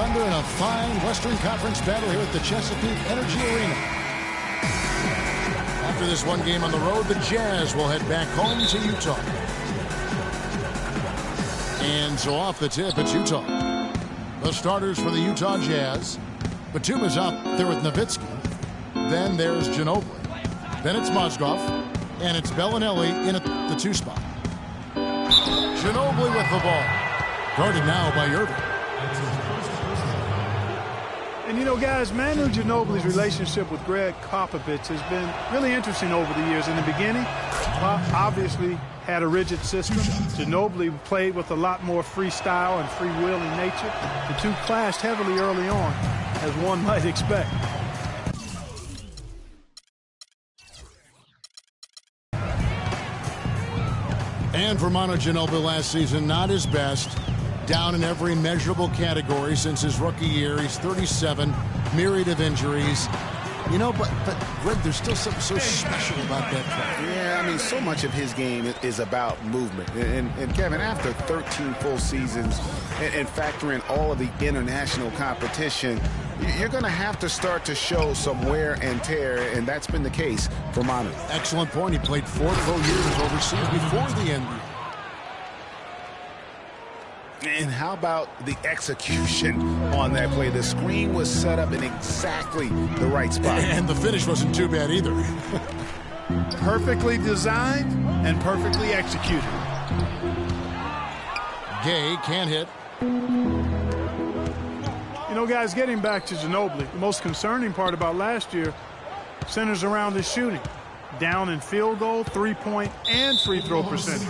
Thunder in a fine Western Conference battle here at the Chesapeake Energy Arena. After this one game on the road, the Jazz will head back home to Utah. And so off the tip, it's Utah. The starters for the Utah Jazz. Batum is out there with Nowitzki. Then there's Ginobili. Then it's Mozgov. And it's Bellinelli in at the 2 spot. Ginobili with the ball. Guarded now by Irving. And, you know, guys, Manu Ginobili's relationship with Greg Popovich has been really interesting over the years. In the beginning, Pop obviously had a rigid system. Ginobili played with a lot more freestyle and freewheeling nature. The two clashed heavily early on, as one might expect. And for Manu Ginobili last season, not his best. Down in every measurable category since his rookie year. He's 37, myriad of injuries. You know, but Greg, there's still something so special about that play. Yeah, I mean, so much of his game is about movement. And Kevin, after 13 full seasons and factor in all of the international competition, you're going to have to start to show some wear and tear, and that's been the case for Manu. Excellent point. He played 4 full years overseas before the NBA. And how about the execution on that play? The screen was set up in exactly the right spot. And the finish wasn't too bad either. Perfectly designed and perfectly executed. Gay can't hit. You know, guys, getting back to Ginobili, the most concerning part about last year centers around his shooting. Down in field goal, 3-point, and free throw percentage.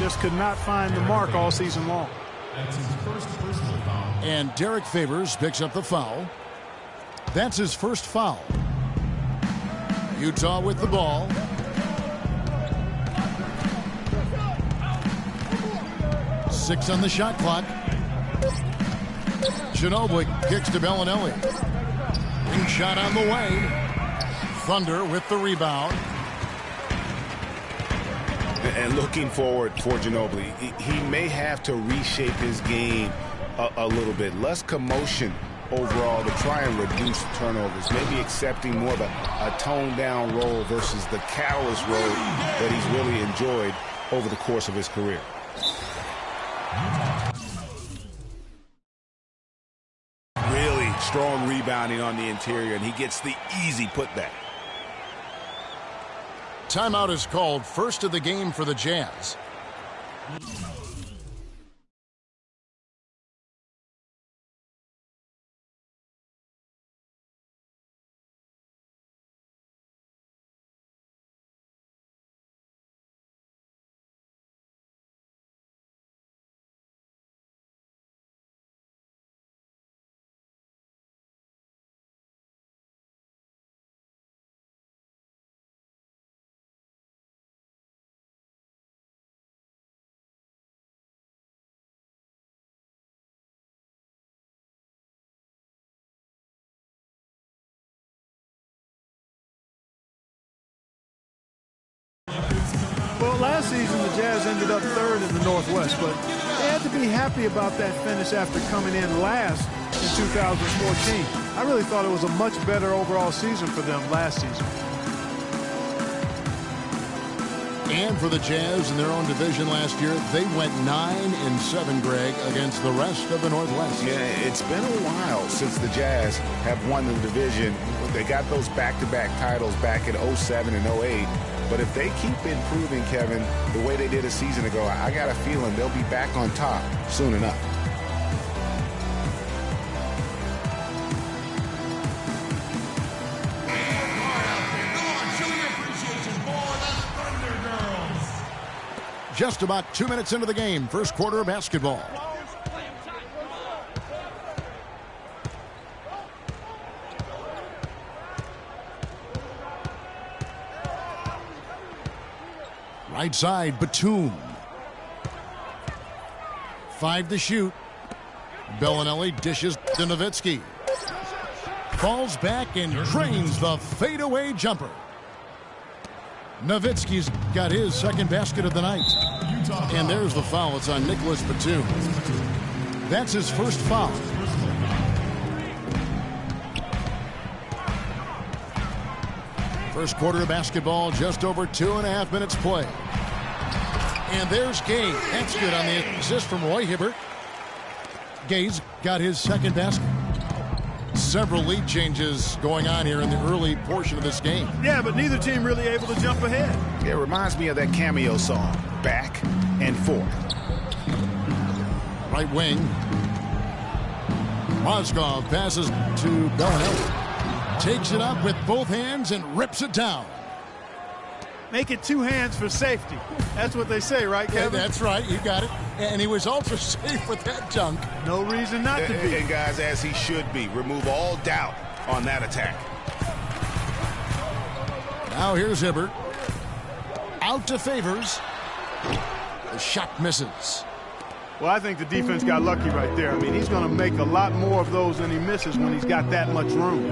Just could not find the mark all season long. That's his first personal foul. And Derek Favors picks up the foul. That's his first foul. Utah with the ball. Six on the shot clock. Ginobili kicks to Bellinelli. Ring shot on the way. Thunder with the rebound. And looking forward for Ginobili, he may have to reshape his game a little bit. Less commotion overall to try and reduce turnovers. Maybe accepting more of a toned-down role versus the catalyst role that he's really enjoyed over the course of his career. Really strong rebounding on the interior, and he gets the easy putback. Timeout is called, first of the game for the Jazz. Well, last season, the Jazz ended up third in the Northwest, but they had to be happy about that finish after coming in last in 2014. I really thought it was a much better overall season for them last season. And for the Jazz in their own division last year, they went 9-7, Greg, against the rest of the Northwest. Yeah, it's been a while since the Jazz have won the division. They got those back-to-back titles back in 07 and 08. But if they keep improving, Kevin, the way they did a season ago, I got a feeling they'll be back on top soon enough. Just about 2 minutes into the game, first quarter of basketball. Right side, Batum. 5 to shoot. Bellinelli dishes to Nowitzki. Falls back and drains the fadeaway jumper. Nowitzki's got his second basket of the night. And there's the foul. It's on Nicholas Batum. That's his first foul. First quarter of basketball, just over 2.5 minutes play. And there's Gay. That's good on the assist from Roy Hibbert. Gay's got his second basket. Several lead changes going on here in the early portion of this game. Yeah, but neither team really able to jump ahead. It reminds me of that Cameo song, Back and Forth. Right wing. Mozgov passes to Bellinelli. Takes it up with both hands and rips it down. Make it two hands for safety. That's what they say, right, Kevin? Yeah, that's right. You got it. And he was ultra safe with that dunk. No reason not to be. And guys, as he should be. Remove all doubt on that attack. Now here's Hibbert. Out to Favors. The shot misses. Well, I think the defense got lucky right there. I mean, he's going to make a lot more of those than he misses when he's got that much room.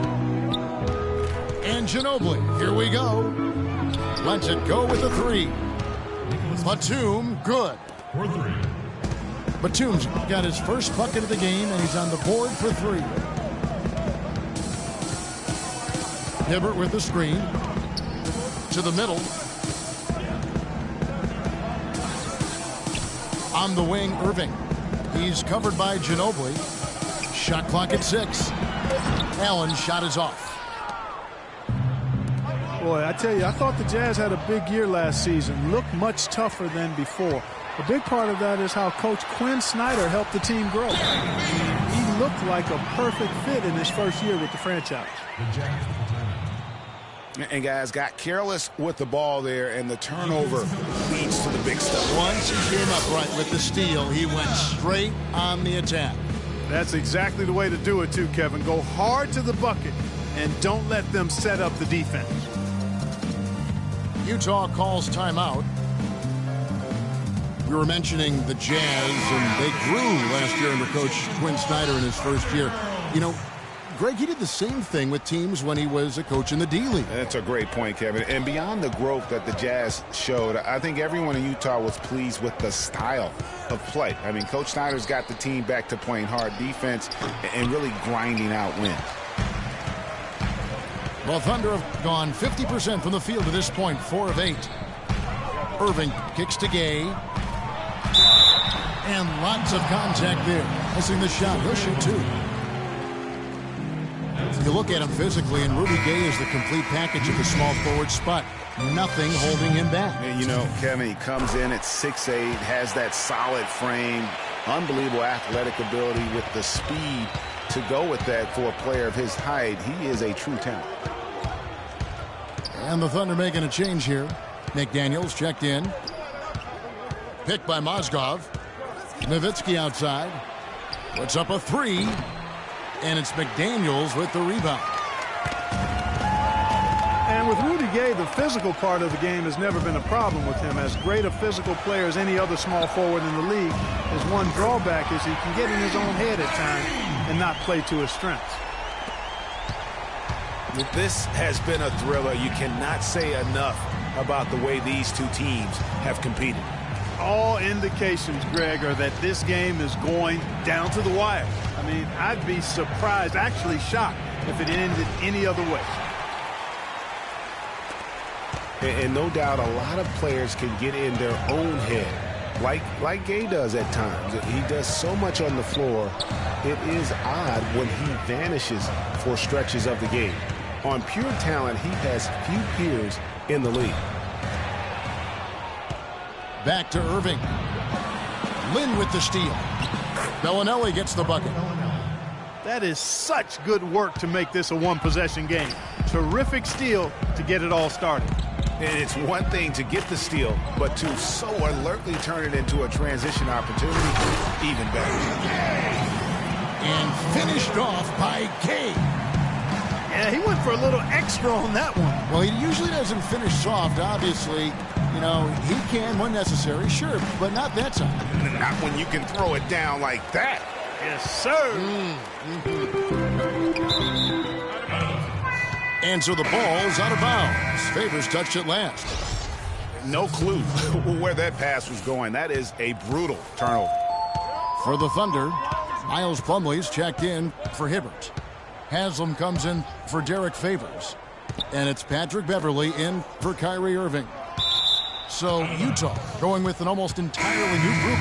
And Ginobili, here we go. Lets it go with the three. Batum, good. For three. Batum's got his first bucket of the game, and he's on the board for three. Hibbert with the screen. To the middle. On the wing, Irving. He's covered by Ginobili. Shot clock at 6. Allen's shot is off. Boy, I tell you, I thought the Jazz had a big year last season. Looked much tougher than before. A big part of that is how Coach Quinn Snyder helped the team grow. He looked like a perfect fit in his first year with the franchise. And guys, got careless with the ball there, and the turnover leads to the big stuff. Once he came up right with the steal, he went straight on the attack. That's exactly the way to do it, too, Kevin. Go hard to the bucket and don't let them set up the defense. Utah calls timeout. We were mentioning the Jazz, and they grew last year under Coach Quinn Snyder in his first year. You know, Greg, he did the same thing with teams when he was a coach in the D-League. That's a great point, Kevin. And beyond the growth that the Jazz showed, I think everyone in Utah was pleased with the style of play. I mean, Coach Snyder's got the team back to playing hard defense and really grinding out wins. Well, Thunder have gone 50% from the field to this point, 4 of 8. Irving kicks to Gay. And lots of contact there. Missing the shot. He'll shoot 2. You look at him physically, and Rudy Gay is the complete package at the small forward spot. Nothing holding him back. And, you know, Kevin, he comes in at 6'8", has that solid frame, unbelievable athletic ability with the speed to go with that for a player of his height. He is a true talent. And the Thunder making a change here. McDaniels checked in. Picked by Mozgov. Nowitzki outside. Puts up a 3. And it's McDaniels with the rebound. And with Rudy Gay, the physical part of the game has never been a problem with him. As great a physical player as any other small forward in the league, his one drawback is he can get in his own head at times and not play to his strengths. This has been a thriller. You cannot say enough about the way these two teams have competed. All indications, Greg, are that this game is going down to the wire. I mean, I'd be surprised, actually shocked, if it ended any other way. And no doubt a lot of players can get in their own head, like Gay does at times. He does so much on the floor, it is odd when he vanishes for stretches of the game. On pure talent, he has few peers in the league. Back to Irving. Lynn with the steal. Bellinelli gets the bucket. That is such good work to make this a one-possession game. Terrific steal to get it all started. And it's one thing to get the steal, but to so alertly turn it into a transition opportunity, even better. And finished off by Gay. Yeah, he went for a little extra on that one. Well, he usually doesn't finish soft, obviously. You know, he can when necessary, sure, but not that time. Not when you can throw it down like that. Yes, sir. And so the ball's out of bounds. Favors touched it last. No clue where that pass was going. That is a brutal turnover. For the Thunder, Miles Plumlee's checked in for Hibbert. Haslam comes in for Derek Favors. And it's Patrick Beverley in for Kyrie Irving. So Utah going with an almost entirely new group.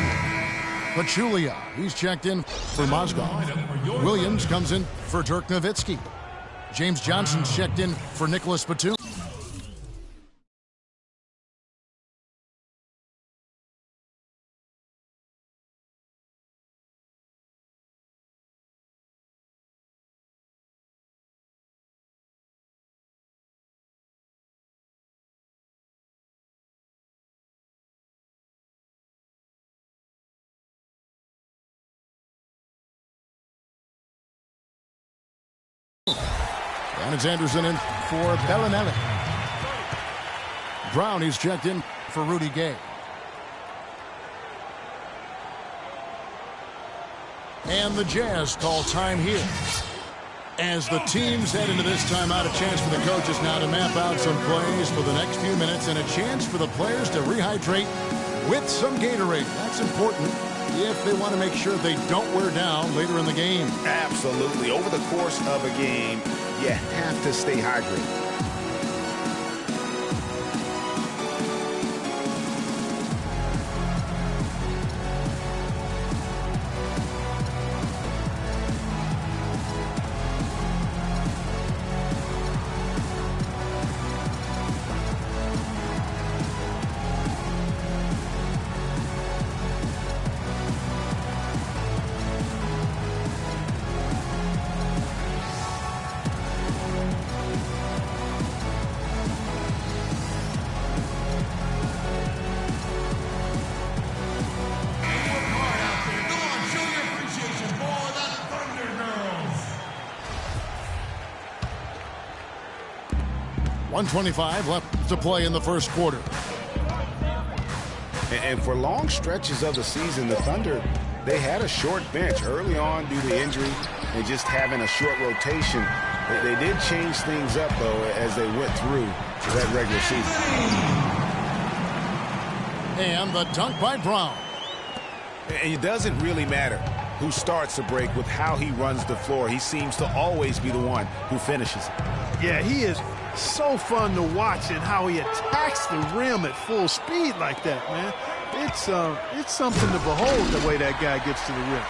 Pachulia, he's checked in for Mozgov. Williams comes in for Dirk Nowitzki. James Johnson's checked in for Nicholas Batum. Alexanderson in for Bellinelli. Brown, he's checked in for Rudy Gay. And the Jazz call time here. As the teams head into this timeout, a chance for the coaches now to map out some plays for the next few minutes and a chance for the players to rehydrate with some Gatorade. That's important if they want to make sure they don't wear down later in the game. Absolutely. Over the course of a game, you have to stay hydrated. .125 left to play in the first quarter. And for long stretches of the season, the Thunder, they had a short bench early on due to injury and just having a short rotation. They did change things up, though, as they went through that regular season. And the dunk by Brown. And it doesn't really matter who starts the break with how he runs the floor. He seems to always be the one who finishes it. Yeah, he is so fun to watch and how he attacks the rim at full speed like that, man. It's something to behold the way that guy gets to the rim.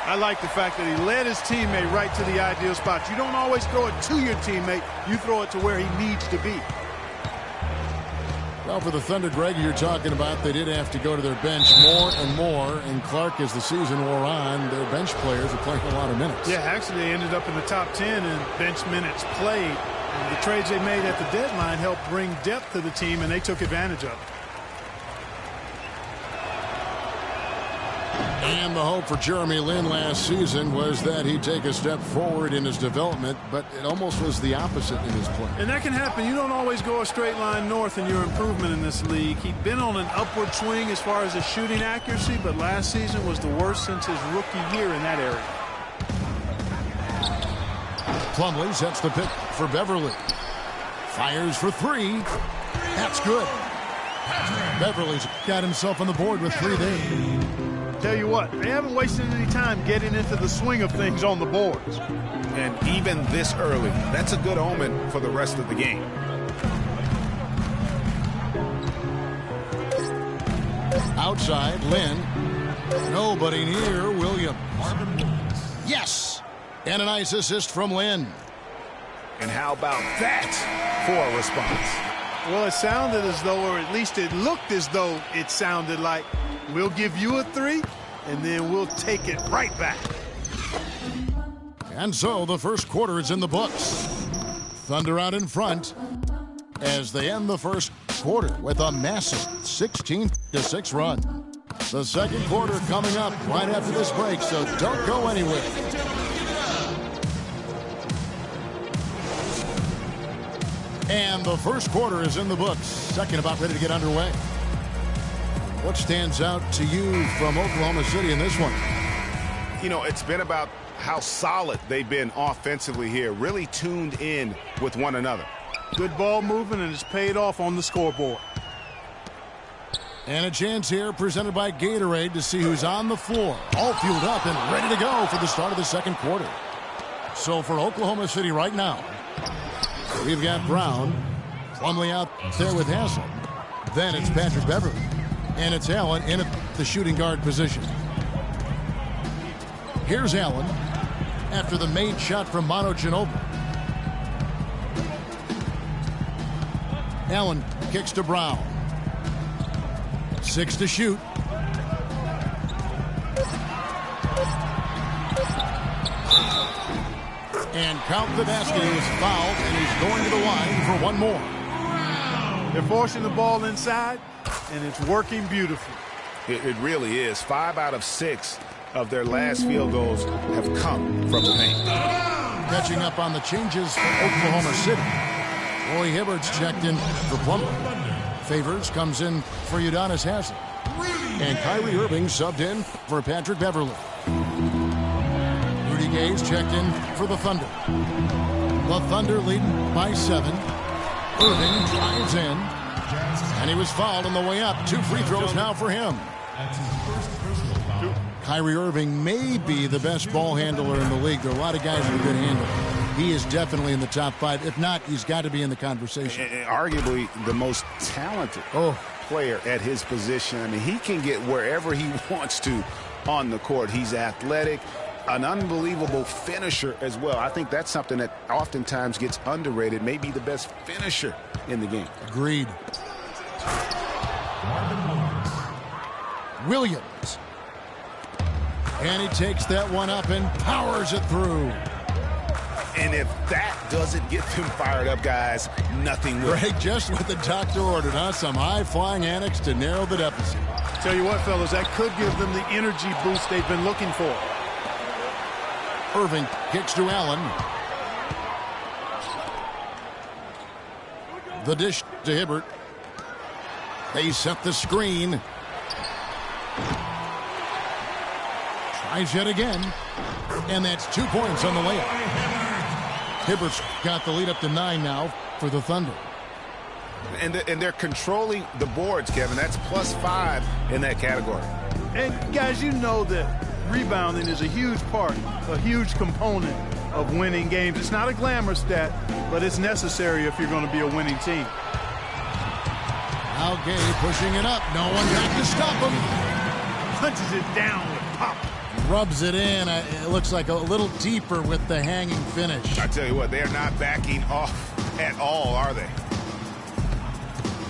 I like the fact that he led his teammate right to the ideal spot. You don't always throw it to your teammate. You throw it to where he needs to be. Well, for the Thunder, Greg, you're talking about, they did have to go to their bench more and more. And Clark, as the season wore on, their bench players are playing a lot of minutes. Yeah, actually, they ended up in the top 10 in bench minutes played. And the trades they made at the deadline helped bring depth to the team, and they took advantage of it. And the hope for Jeremy Lin last season was that he'd take a step forward in his development, but it almost was the opposite in his play. And that can happen. You don't always go a straight line north in your improvement in this league. He'd been on an upward swing as far as his shooting accuracy, but last season was the worst since his rookie year in that area. Plumlee sets the pick for Beverley. Fires for three. That's good. Beverley's got himself on the board with three there. Tell you what, they haven't wasted any time getting into the swing of things on the boards. And even this early, that's a good omen for the rest of the game. Outside, Lin. Nobody near Williams. Yes! And a nice assist from Lin. And how about that for a response? Well, it sounded as though, or at least it looked as though it sounded like, we'll give you a three, and then we'll take it right back. And so the first quarter is in the books. Thunder out in front as they end the first quarter with a massive 16-6 run. The second quarter coming up right after this break, so don't go anywhere. And the first quarter is in the books. Second about ready to get underway. What stands out to you from Oklahoma City in this one? You know, it's been about how solid they've been offensively here. Really tuned in with one another. Good ball movement, and it's paid off on the scoreboard. And a chance here presented by Gatorade to see who's on the floor. All fueled up and ready to go for the start of the second quarter. So for Oklahoma City right now, We've got Brown. Plumlee out there with Hassel. Then it's Patrick Beverly. And it's Allen in at the shooting guard position. Here's Allen after the made shot from Manu Ginobili. Allen kicks to Brown. 6 to shoot. And count the basket. He was fouled, and he's going to the line for one more. They're forcing the ball inside, and it's working beautifully. It really is. 5 out of 6 of their last field goals have come from the paint. Catching up on the changes for Oklahoma City. Roy Hibbert's checked in for Plumlee. Favors comes in for Udonis Haslem. And Kyrie Irving subbed in for Patrick Beverly. Rudy Gay's checked in for the Thunder. The Thunder leading by 7. Irving drives in. And he was fouled on the way up. 2 free throws now for him. That's his first personal foul. Kyrie Irving may be the best ball handler in the league. There are a lot of guys with a good handle. He is definitely in the top 5. If not, he's got to be in the conversation. Arguably the most talented player at his position. I mean, he can get wherever he wants to on the court. He's athletic, an unbelievable finisher as well. I think that's something that oftentimes gets underrated. Maybe the best finisher in the game. Agreed. Williams. And he takes that one up and powers it through. And if that doesn't get them fired up, guys, nothing will. Greg, just what the doctor ordered, huh? Some high-flying annex to narrow the deficit. Tell you what, fellas, that could give them the energy boost they've been looking for. Irving kicks to Allen. The dish to Hibbert. They set the screen. Tries yet again. And that's 2 points on the layup. Hibbert's got the lead up to 9 now for the Thunder. And they're controlling the boards, Kevin. That's +5 in that category. And, guys, you know that rebounding is a huge part, a huge component of winning games. It's not a glamour stat, but it's necessary if you're going to be a winning team. Now Gay pushing it up. No one back to stop him. Punches it down with pop. Rubs it in. It looks like a little deeper with the hanging finish. I tell you what, they're not backing off at all, are they?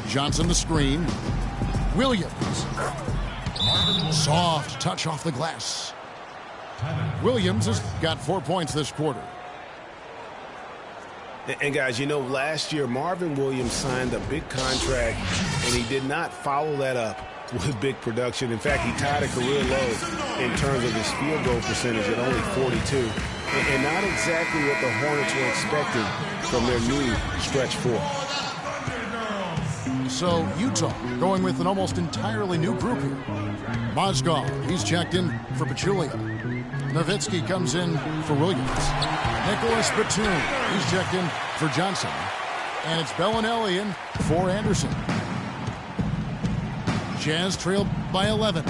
Johnson the screen. Williams. Soft touch off the glass. Williams has got 4 points this quarter. And guys, you know, last year Marvin Williams signed a big contract, and he did not follow that up with big production. In fact, he tied a career low in terms of his field goal percentage at only 42. And not exactly what the Hornets were expecting from their new stretch 4. So Utah going with an almost entirely new group here. Mozgov, he's checked in for Pachulia. Nowitzki comes in for Williams. Nicholas Batum, he's checked in for Johnson. And it's Bellinelli in for Anderson. Jazz trailed by 11.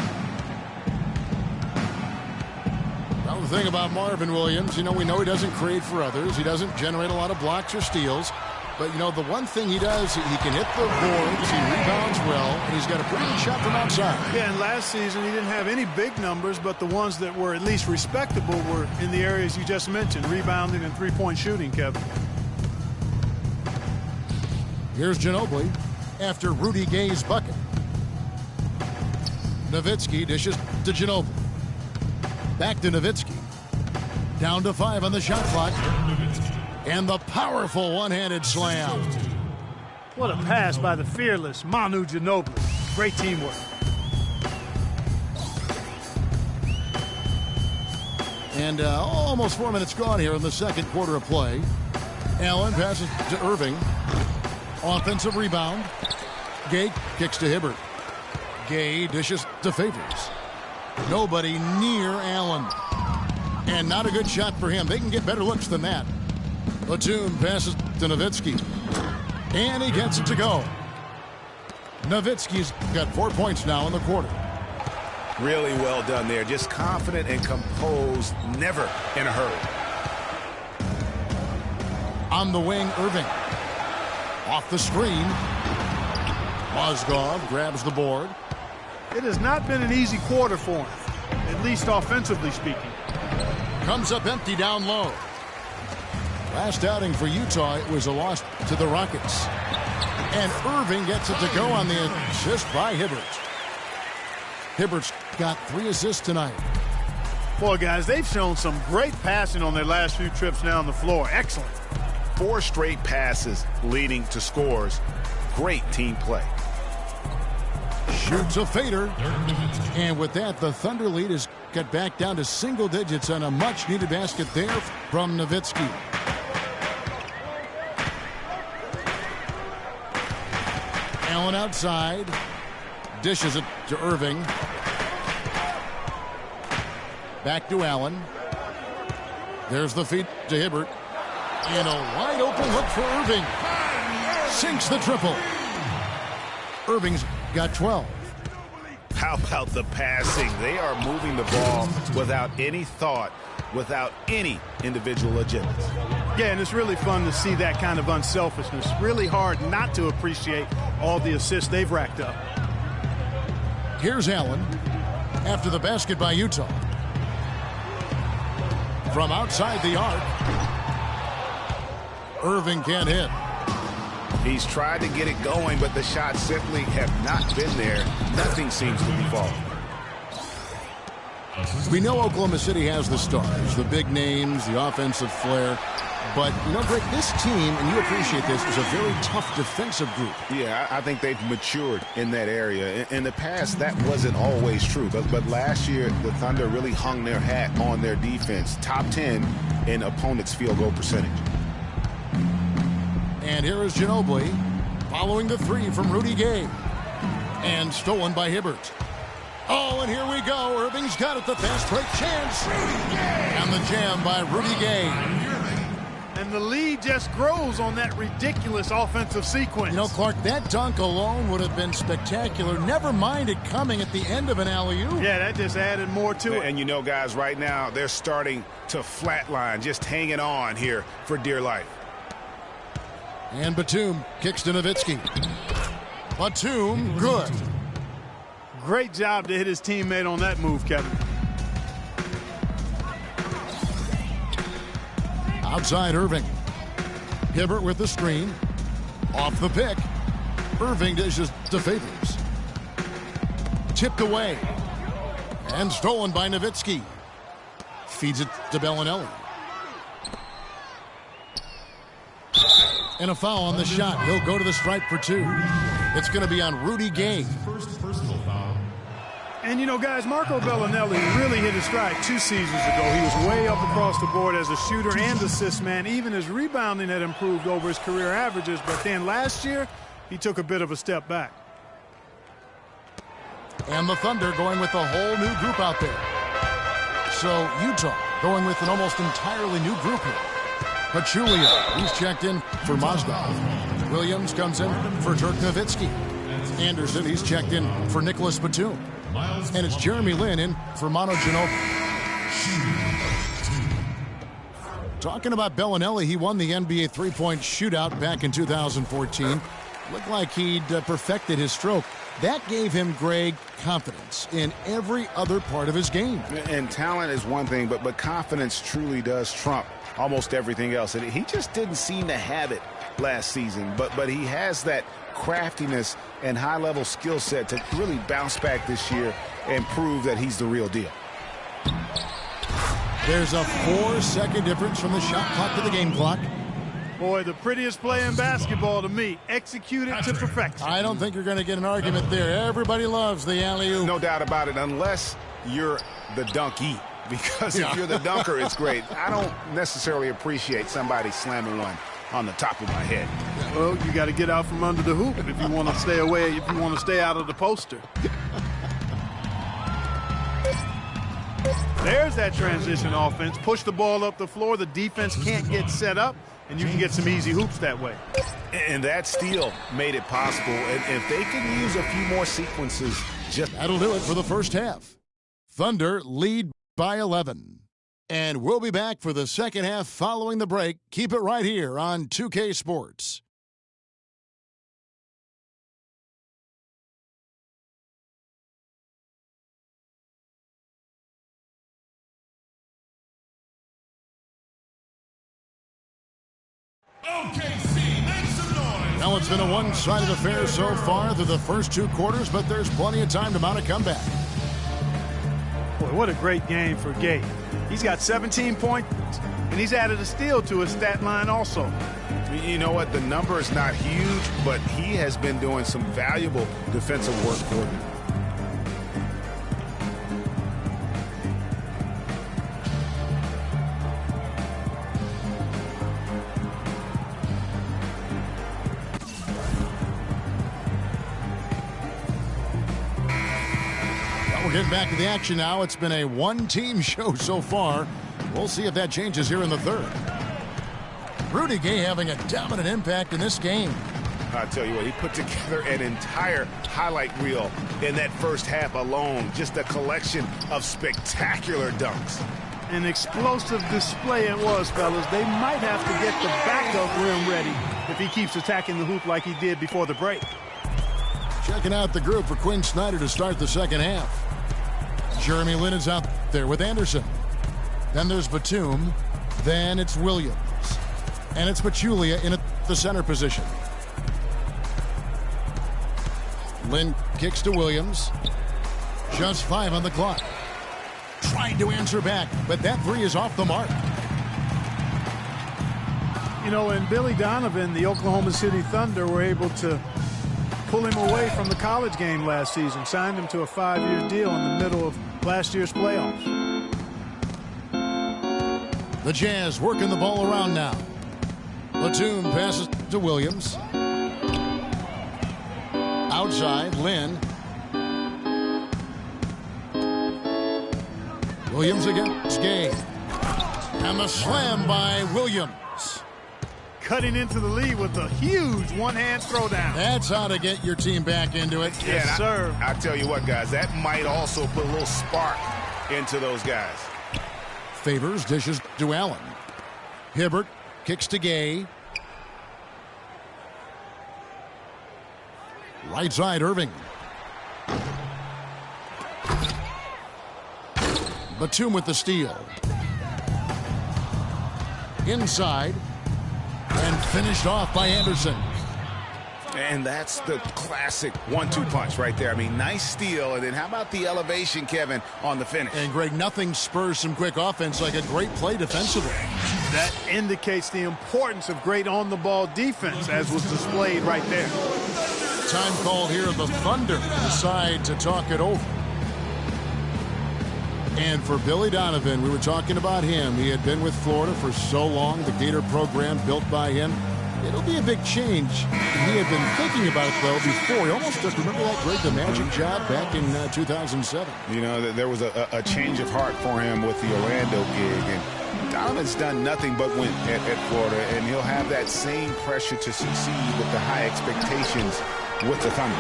Now the thing about Marvin Williams, you know, we know he doesn't create for others. He doesn't generate a lot of blocks or steals. But, you know, the one thing he does, he can hit the boards, he rebounds well, and he's got a pretty good shot from outside. Yeah, and last season he didn't have any big numbers, but the ones that were at least respectable were in the areas you just mentioned, rebounding and three-point shooting, Kevin. Here's Ginobili after Rudy Gay's bucket. Nowitzki dishes to Ginobili. Back to Nowitzki. Down to 5 on the shot clock. And the powerful one-handed slam. What a pass by the fearless Manu Ginobili. Great teamwork. And almost 4 minutes gone here in the second quarter of play. Allen passes to Irving. Offensive rebound. Gay kicks to Hibbert. Gay dishes to Favors. Nobody near Allen. And not a good shot for him. They can get better looks than that. Batum passes to Nowitzki. And he gets it to go. Nowitzki's got 4 points now in the quarter. Really well done there. Just confident and composed, never in a hurry. On the wing, Irving. Off the screen. Mozgov grabs the board. It has not been an easy quarter for him, at least offensively speaking. Comes up empty down low. Last outing for Utah, it was a loss to the Rockets. And Irving gets it to go on the assist by Hibbert. Hibbert's got 3 assists tonight. Boy, guys, they've shown some great passing on their last few trips down the floor. Excellent. 4 straight passes leading to scores. Great team play. Shoots a fader. And with that, the Thunder lead is cut back down to single digits on a much-needed basket there from Nowitzki. Allen outside. Dishes it to Irving. Back to Allen. There's the feed to Hibbert. And a wide open look for Irving. Sinks the triple. Irving's got 12. How about the passing? They are moving the ball without any thought, without any individual agendas. Yeah, and it's really fun to see that kind of unselfishness. Really hard not to appreciate all the assists they've racked up. Here's Allen after the basket by Utah. From outside the arc, Irving can't hit. He's tried to get it going, but the shots simply have not been there. Nothing seems to be falling. We know Oklahoma City has the stars, the big names, the offensive flair. But, you know, Greg, this team, and you appreciate this, is a very tough defensive group. Yeah, I think they've matured in that area. In the past, that wasn't always true. But last year, the Thunder really hung their hat on their defense. Top 10 in opponents' field goal percentage. And here is Ginobili following the 3 from Rudy Gay. And stolen by Hibbert. Oh, and here we go. Irving's got it, the fast break chance. And the jam by Rudy Gay. And the lead just grows on that ridiculous offensive sequence. You know, Clark, that dunk alone would have been spectacular. Never mind it coming at the end of an alley-oop. Yeah, that just added more to it. And you know, guys, right now, they're starting to flatline, just hanging on here for dear life. And Batum kicks to Nowitzki. Batum, good. Great job to hit his teammate on that move, Kevin. Outside Irving. Hibbert with the screen. Off the pick. Irving dishes to Favors. Tipped away. And stolen by Nowitzki. Feeds it to Bellinelli. And a foul on the shot. He'll go to the stripe for 2. It's going to be on Rudy Gay. First personal foul. And, you know, guys, Marco Bellinelli really hit his stride 2 seasons ago. He was way up across the board as a shooter and assist man. Even his rebounding had improved over his career averages. But then last year, he took a bit of a step back. And the Thunder going with a whole new group out there. So Utah going with an almost entirely new group here. Pachulia, he's checked in for Mozgov. Williams comes in for Dirk Nowitzki. Anderson, he's checked in for Nicholas Batum. And it's Jeremy Lin in for Manu Ginobili. Talking about Bellinelli, he won the NBA three-point shootout back in 2014. Looked like he'd perfected his stroke. That gave him, Greg, confidence in every other part of his game. And talent is one thing, but confidence truly does trump almost everything else. And he just didn't seem to have it last season. But he has that craftiness and high-level skill set to really bounce back this year and prove that he's the real deal. There's a 4-second difference from the shot clock to the game clock. Boy, the prettiest play in basketball to me. Executed to perfection. I don't think you're going to get an argument there. Everybody loves the alley-oop. No doubt about it, unless you're the donkey. Because if you're the dunker, it's great. I don't necessarily appreciate somebody slamming one on the top of my head. Well, you got to get out from under the hoop if you want to stay away, if you want to stay out of the poster. There's that transition offense. Push the ball up the floor. The defense can't get set up, and you can get some easy hoops that way. And that steal made it possible. And if they can use a few more sequences, that'll do it for the first half. Thunder lead by 11. And we'll be back for the second half following the break. Keep it right here on 2K Sports. OKC, make some noise. Well, it's been a one-sided affair so far through the first 2 quarters, but there's plenty of time to mount a comeback. Boy, what a great game for Gabe. He's got 17 points, and he's added a steal to his stat line also. You know what? The number is not huge, but he has been doing some valuable defensive work for them. We're getting back to the action now. It's been a one-team show so far. We'll see if that changes here in the third. Rudy Gay having a dominant impact in this game. I tell you what, he put together an entire highlight reel in that first half alone. Just a collection of spectacular dunks. An explosive display it was, fellas. They might have to get the backup rim ready if he keeps attacking the hoop like he did before the break. Checking out the group for Quinn Snyder to start the second half. Jeremy Lin is out there with Anderson. Then there's Batum. Then it's Williams. And it's Pachulia in the center position. Lin kicks to Williams. Just 5 on the clock. Trying to answer back, but that 3 is off the mark. You know, and Billy Donovan, the Oklahoma City Thunder, were able to pull him away from the college game last season. Signed him to a 5-year deal in the middle of last year's playoffs. The Jazz working the ball around now. Batum passes to Williams. Outside, Lin. Williams against Gay. And the slam by Williams. Cutting into the lead with a huge one-hand throwdown. That's how to get your team back into it. Yes, sir. I tell you what, guys, that might also put a little spark into those guys. Favors dishes to Allen. Hibbert kicks to Gay. Right side, Irving. Batum with the steal. Inside. And finished off by Anderson. And that's the classic 1-2 punch right there. I mean, nice steal. And then how about the elevation, Kevin, on the finish? And, Greg, nothing spurs some quick offense like a great play defensively. That indicates the importance of great on-the-ball defense, as was displayed right there. Time call here. The Thunder decide to talk it over. And for Billy Donovan, we were talking about him. He had been with Florida for so long, the Gator program built by him. It'll be a big change. He had been thinking about it, though, before. He almost just remember that great the Magic job back in 2007. You know, there was a change of heart for him with the Orlando gig. And Donovan's done nothing but win at Florida, and he'll have that same pressure to succeed with the high expectations with the Thunder.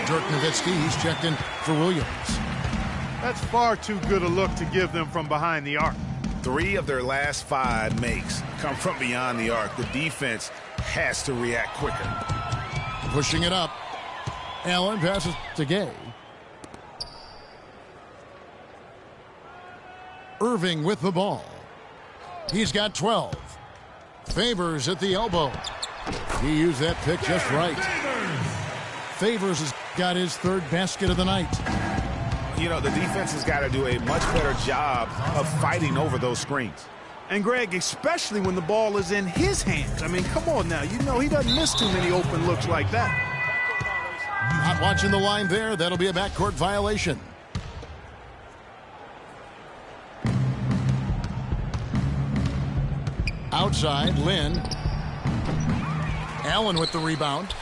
Dirk Nowitzki, he's checked in for Williams. That's far too good a look to give them from behind the arc. 3 of their last 5 makes come from beyond the arc. The defense has to react quicker. Pushing it up. Allen passes to Gay. Irving with the ball. He's got 12. Favors at the elbow. He used that pick just right. Favors has got his 3rd basket of the night. You know, the defense has got to do a much better job of fighting over those screens. And, Greg, especially when the ball is in his hands. I mean, come on now. You know he doesn't miss too many open looks like that. Not watching the line there. That'll be a backcourt violation. Outside, Lin. Allen with the rebound.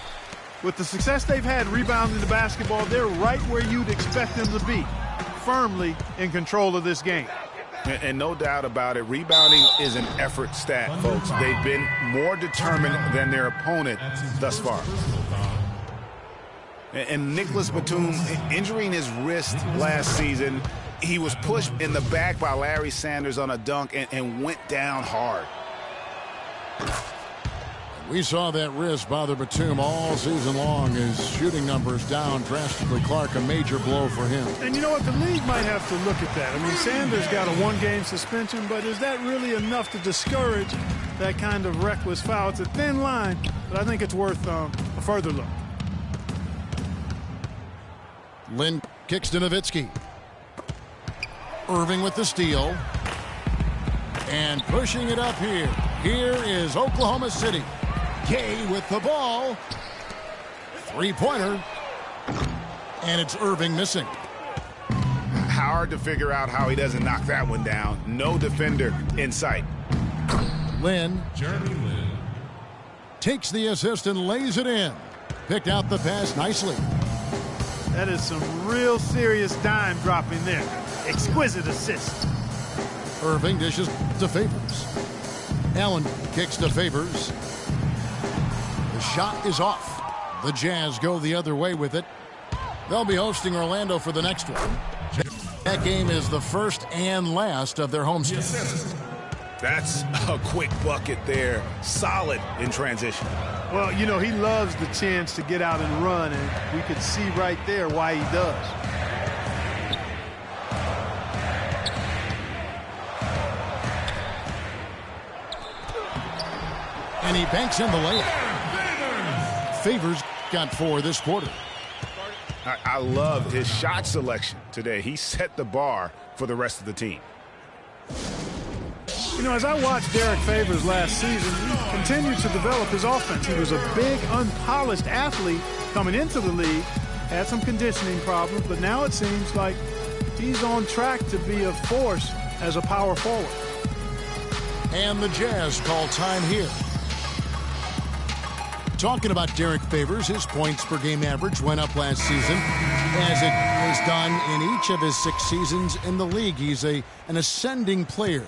With the success they've had rebounding the basketball, they're right where you'd expect them to be, firmly in control of this game. And no doubt about it, rebounding is an effort stat, folks. They've been more determined than their opponent thus far. And Nicholas Batum injuring his wrist last season, he was pushed in the back by Larry Sanders on a dunk and went down hard. We saw that wrist bother Batum all season long. His shooting numbers down drastically. Clark, a major blow for him. And you know what? The league might have to look at that. I mean, Sanders got a 1-game suspension, but is that really enough to discourage that kind of reckless foul. It's a thin line, but I think it's worth a further look. Lynn kicks to Nowitzki. Irving with the steal. And pushing it up here. Here is Oklahoma City. Gay with the ball. Three-pointer. And it's Irving missing. Hard to figure out how he doesn't knock that one down. No defender in sight. Lynn takes the assist and lays it in. Picked out the pass nicely. That is some real serious dime dropping there. Exquisite assist. Irving dishes to Favors. Allen kicks to Favors. The shot is off. The Jazz go the other way with it. They'll be hosting Orlando for the next one. That game is the first and last of their homestand. That's a quick bucket there. Solid in transition. Well, you know, he loves the chance to get out and run, and we could see right there why he does. And he banks in the layup. Favors got 4 this quarter. I love his shot selection today. He set the bar for the rest of the team. You know, as I watched Derek Favors last season, he continued to develop his offense. He was a big, unpolished athlete coming into the league, had some conditioning problems, but now it seems like he's on track to be a force as a power forward. And the Jazz call time here. Talking about Derek Favors, his points per game average went up last season, as it has done in each of his 6 seasons in the league. He's an ascending player.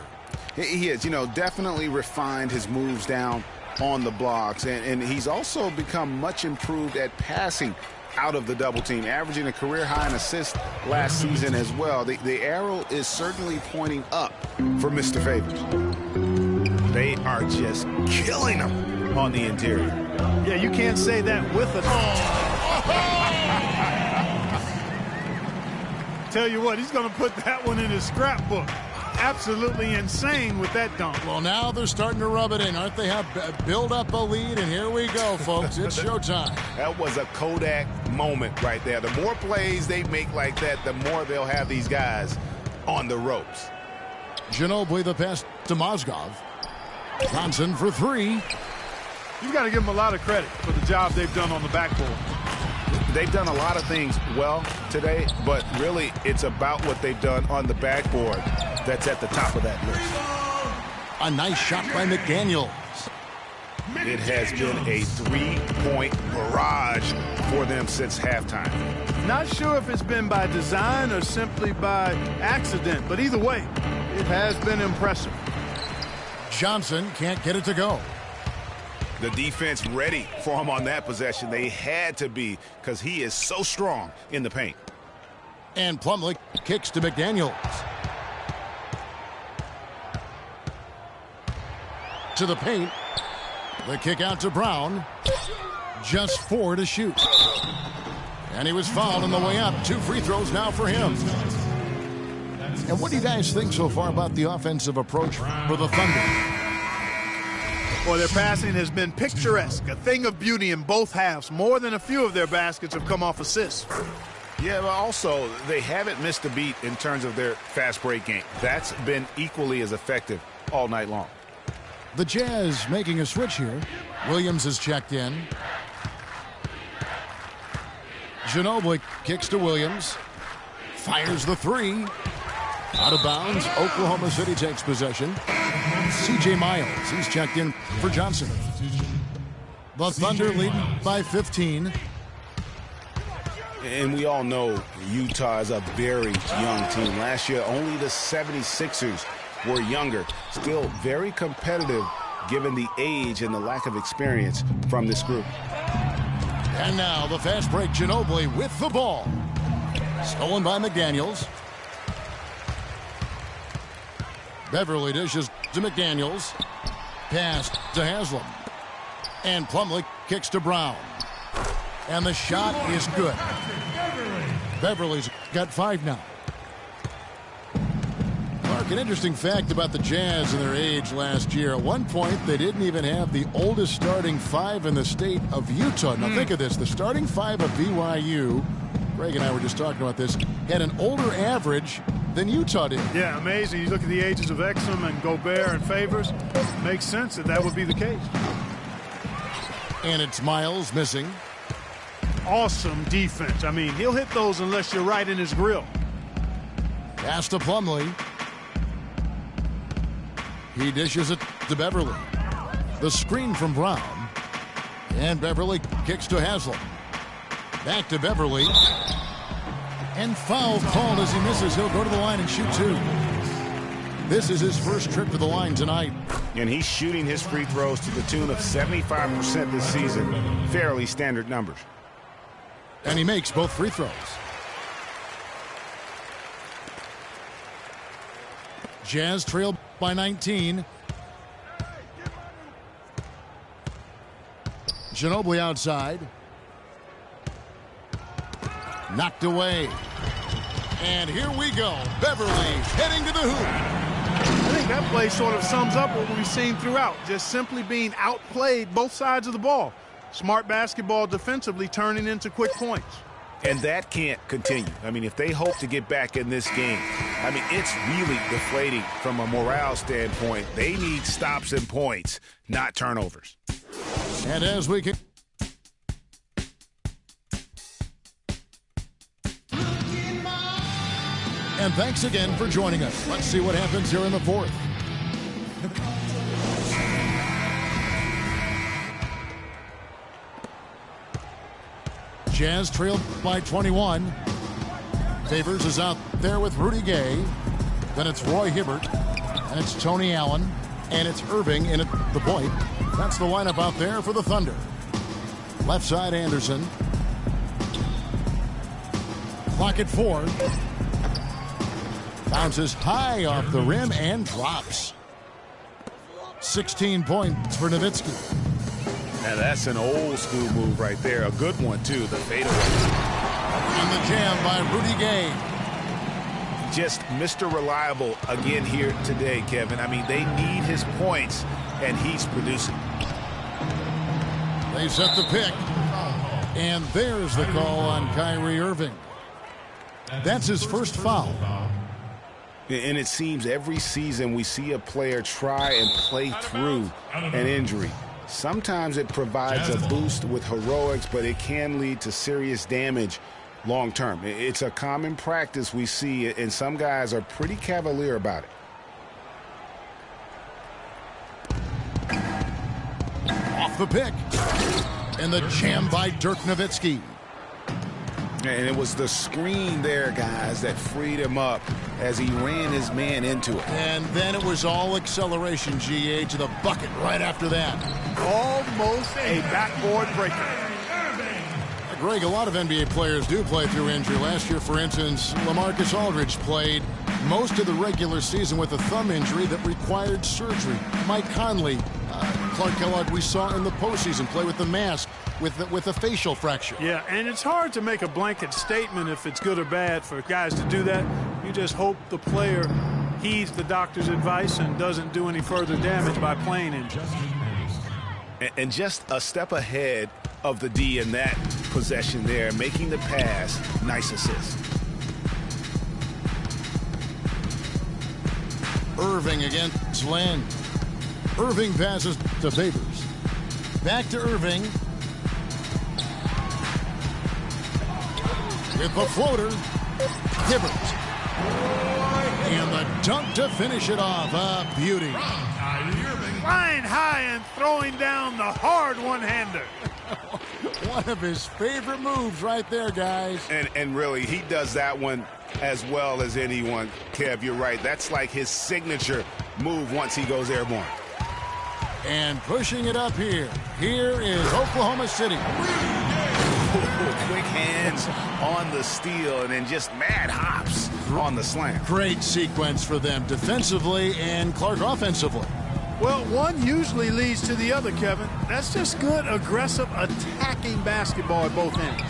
He is, you know, definitely refined his moves down on the blocks, and he's also become much improved at passing out of the double team, averaging a career high in assists last season as well. The arrow is certainly pointing up for Mr. Favors. They are just killing him on the interior. Yeah, you can't say that with a... Tell you what, he's going to put that one in his scrapbook. Absolutely insane with that dunk. Well, now they're starting to rub it in, aren't they? Have build up a lead, and here we go, folks. It's showtime. That was a Kodak moment right there. The more plays they make like that, the more they'll have these guys on the ropes. Ginobili the pass to Mozgov. Johnson for 3. You've got to give them a lot of credit for the job they've done on the backboard. They've done a lot of things well today, but really it's about what they've done on the backboard that's at the top of that list. A nice shot by McDaniels. It has been a 3-point barrage for them since halftime. Not sure if it's been by design or simply by accident, but either way, it has been impressive. Johnson can't get it to go. The defense ready for him on that possession. They had to be, because he is so strong in the paint. And Plumlee kicks to McDaniels. To the paint. The kick out to Brown. Just 4 to shoot. And he was fouled on the way up. 2 free throws now for him. And what do you guys think so far about the offensive approach for the Thunder? Boy, their passing has been picturesque, a thing of beauty in both halves. More than a few of their baskets have come off assists. Yeah, but also they haven't missed a beat in terms of their fast break game. That's been equally as effective all night long. The Jazz making a switch here. Williams has checked in. Ginobili kicks to Williams. Fires the 3. Out of bounds. Oklahoma City takes possession. C.J. Miles, he's checked in for Johnson. The Thunder lead by 15. And we all know Utah is a very young team. Last year, only the 76ers were younger. Still very competitive given the age and the lack of experience from this group. And now the fast break, Ginobili with the ball. Stolen by McDaniels. Beverly dishes to McDaniels. Pass to Haslam. And Plumlee kicks to Brown. And the shot is good. Beverly's got 5 now. Mark, an interesting fact about the Jazz and their age last year. At one point, they didn't even have the oldest starting five in the state of Utah. Now think of this. The starting five of BYU, Greg and I were just talking about this, had an older average than Utah did. Yeah, amazing. You look at the ages of Exum and Gobert and Favors. Makes sense that that would be the case. And it's Miles missing. Awesome defense. I mean, he'll hit those unless you're right in his grill. Pass to Plumlee. He dishes it to Beverly. The screen from Brown. And Beverly kicks to Haslem. Back to Beverly. And foul called as he misses. He'll go to the line and shoot two. This is his first trip to the line tonight. And he's shooting his free throws to the tune of 75% this season. Fairly standard numbers. And he makes both free throws. Jazz trail by 19. Ginobili outside. Knocked away. And here we go. Beverly heading to the hoop. I think that play sort of sums up what we've seen throughout. Just simply being outplayed both sides of the ball. Smart basketball defensively turning into quick points. And that can't continue. I mean, if they hope to get back in this game, I mean, it's really deflating from a morale standpoint. They need stops and points, not turnovers. And as we can... And thanks again for joining us. Let's see what happens here in the fourth. Jazz trailed by 21. Favors is out there with Rudy Gay. Then it's Roy Hibbert. And it's Tony Allen. And it's Irving in at the point. That's the lineup out there for the Thunder. Left side Anderson. Clock at 4. Bounces high off the rim and drops. 16 points for Nowitzki. Now that's an old school move right there. A good one, too, the fadeaway. And the jam by Rudy Gay. Just Mr. Reliable again here today, Kevin. I mean, they need his points, and he's producing. They set the pick. And there's the call on Kyrie Irving. That's his first foul. And it seems every season we see a player try and play through an injury. Sometimes it provides a boost with heroics, but it can lead to serious damage long term. It's a common practice we see, and some guys are pretty cavalier about it. Off the pick. And the jam by Dirk Nowitzki. And it was the screen there, guys, that freed him up as he ran his man into it. And then it was all acceleration, GA, to the bucket right after that. Almost a backboard breaker. Greg, a lot of NBA players do play through injury. Last year, for instance, LaMarcus Aldridge played most of the regular season with a thumb injury that required surgery. Mike Conley, Clark Kellogg, we saw in the postseason play with the mask with a facial fracture. Yeah, and it's hard to make a blanket statement if it's good or bad for guys to do that. You just hope the player heeds the doctor's advice and doesn't do any further damage by playing injured. And just a step ahead of the D in that possession there, making the pass. Nice assist. Irving against Len. Irving passes to Favors. Back to Irving. With the floater. Hibbert. And the dunk to finish it off. A beauty. Flying high and throwing down the hard one-hander. One of his favorite moves right there, guys. And really, he does that one as well as anyone. Kev, you're right. That's like his signature move once he goes airborne. And pushing it up here. Here is Oklahoma City. Quick hands on the steal and then just mad hops on the slam. Great sequence for them defensively and Clark offensively. Well, one usually leads to the other, Kevin. That's just good, aggressive, attacking basketball at both ends.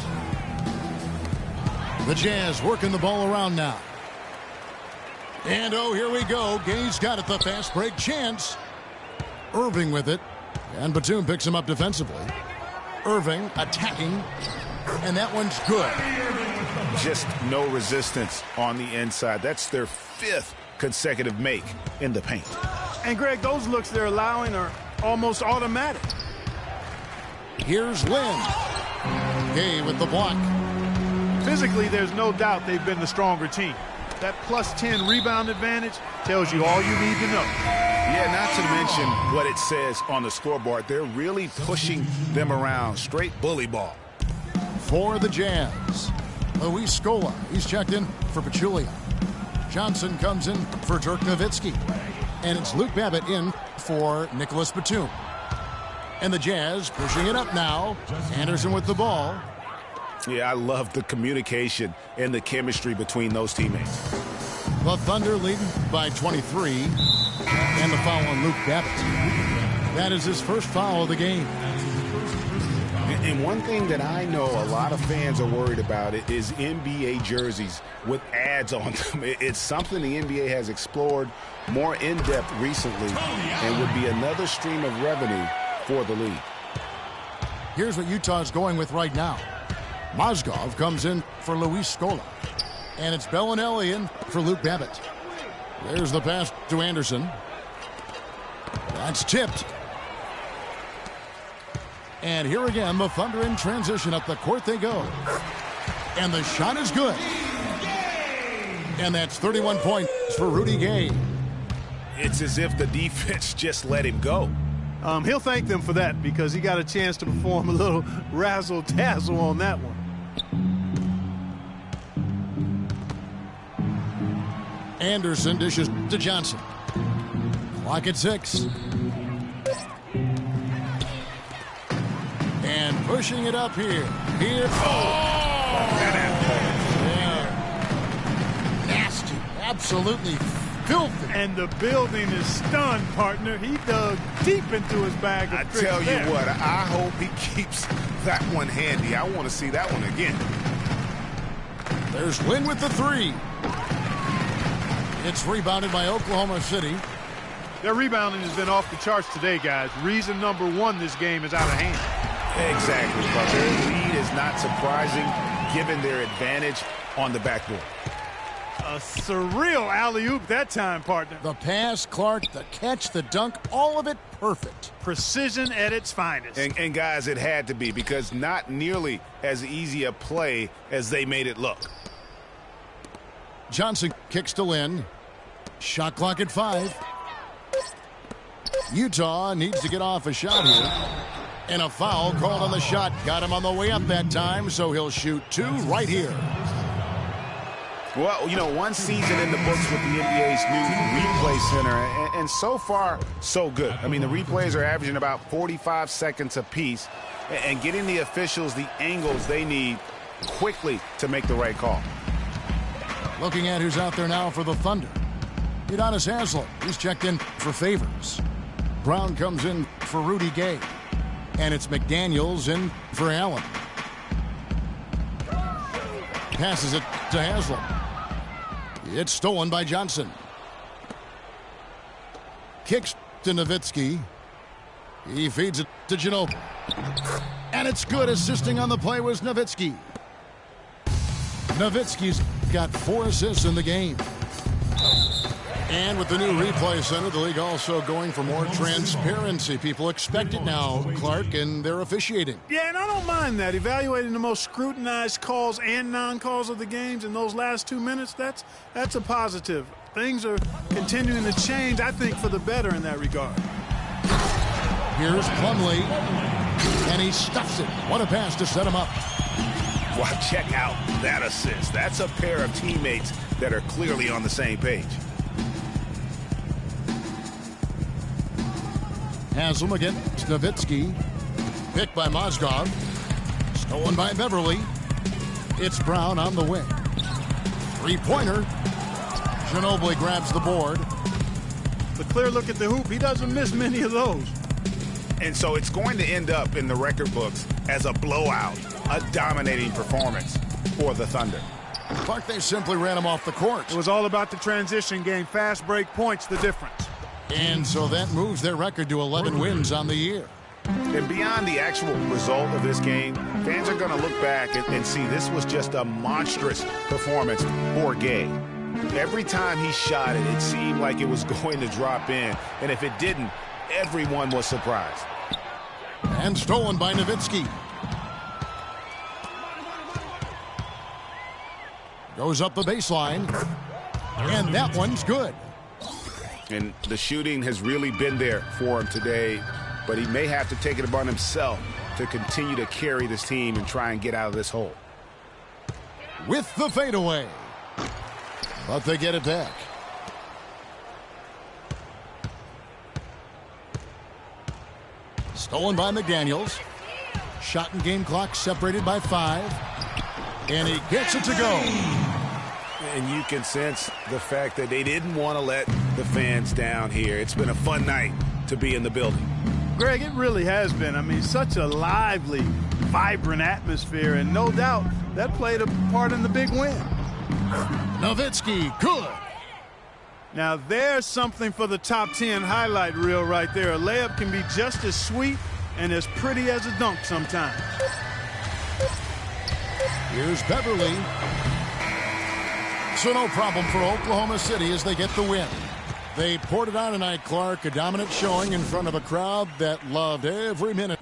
The Jazz working the ball around now. And oh, here we go. Gay's got it, the fast break chance. Irving with it. And Batum picks him up defensively. Irving attacking. And that one's good. Just no resistance on the inside. That's their 5th consecutive make in the paint. And, Greg, those looks they're allowing are almost automatic. Here's Lynn. Gay with the block. Physically, there's no doubt they've been the stronger team. That plus 10 rebound advantage tells you all you need to know. Yeah, not to mention what it says on the scoreboard. They're really pushing them around. Straight bully ball. For the Jazz, Luis Scola. He's checked in for Pachulia. Johnson comes in for Dirk Nowitzki. And it's Luke Babbitt in for Nicholas Batum. And the Jazz pushing it up now. Anderson with the ball. Yeah, I love the communication and the chemistry between those teammates. The Thunder leading by 23. And the foul on Luke Babbitt. That is his first foul of the game. And one thing that I know a lot of fans are worried about it is NBA jerseys with ads on them. It's something the NBA has explored more in-depth recently and would be another stream of revenue for the league. Here's what Utah's going with right now. Mozgov comes in for Luis Scola. And it's Bellinelli in for Luke Babbitt. There's the pass to Anderson. That's tipped. And here again, the Thunder in transition. Up the court they go. And the shot is good. And that's 31 points for Rudy Gay. It's as if the defense just let him go. He'll thank them for that because he got a chance to perform a little razzle-dazzle on that one. Anderson dishes to Johnson. Clock at 6. And pushing it up here. Yeah. Nasty. Absolutely filthy. And the building is stunned, partner. He dug deep into his bag of tricks. I tell you there. what, I hope he keeps that one handy. I want to see that one again. There's Lynn with the 3. It's rebounded by Oklahoma City. Their rebounding has been off the charts today, guys. Reason number 1, this game is out of hand. Exactly, but their lead is not surprising given their advantage on the backboard. A surreal alley-oop that time, partner. The pass, Clark, the catch, the dunk, all of it perfect. Precision at its finest. And guys, it had to be because not nearly as easy a play as they made it look. Johnson kicks to Lynn. Shot clock at 5. Utah needs to get off a shot here. And a foul called on the shot. Got him on the way up that time, so he'll shoot 2 right here. Well, you know, one season in the books with the NBA's new replay center, and so far, so good. I mean, the replays are averaging about 45 seconds apiece, and getting the officials the angles they need quickly to make the right call. Looking at who's out there now for the Thunder. Udonis Haslem, he's checked in for Favors. Brown comes in for Rudy Gay. And it's McDaniels in for Allen. Passes it to Haslem. It's stolen by Johnson. Kicks to Nowitzki. He feeds it to Ginobili. And it's good. Assisting on the play was Nowitzki. Nowitzki's got 4 assists in the game. And with the new replay center, the league also going for more transparency. People expect it now, Clark, and they're officiating. Yeah, and I don't mind that. Evaluating the most scrutinized calls and non-calls of the games in those last 2 minutes, that's a positive. Things are continuing to change, I think, for the better in that regard. Here's Plumlee, and he stuffs it. What a pass to set him up. Well, check out that assist. That's a pair of teammates that are clearly on the same page. Haslem against Nowitzki. Picked by Mozgov. Stolen by Beverly. It's Brown on the wing. 3-pointer. Ginobili grabs the board. The clear look at the hoop, he doesn't miss many of those. And so it's going to end up in the record books as a blowout, a dominating performance for the Thunder. Clark, they simply ran him off the court. It was all about the transition game. Fast break points, the difference. And so that moves their record to 11 wins on the year. And beyond the actual result of this game, fans are going to look back and see this was just a monstrous performance for Gay. Every time he shot it, it seemed like it was going to drop in. And if it didn't, everyone was surprised. And stolen by Nowitzki. Goes up the baseline. And that one's good. And the shooting has really been there for him today, but he may have to take it upon himself to continue to carry this team and try and get out of this hole. With the fadeaway. But they get it back. Stolen by McDaniels. Shot and game clock separated by 5. And he gets it to go. And you can sense the fact that they didn't want to let the fans down here. It's been a fun night to be in the building. Greg, it really has been. I mean, such a lively, vibrant atmosphere, and no doubt that played a part in the big win. Nowitzki, good. Now, there's something for the top 10 highlight reel right there. A layup can be just as sweet and as pretty as a dunk sometimes. Here's Beverly. So no problem for Oklahoma City as they get the win. They poured it on tonight, Clark. A dominant showing in front of a crowd that loved every minute.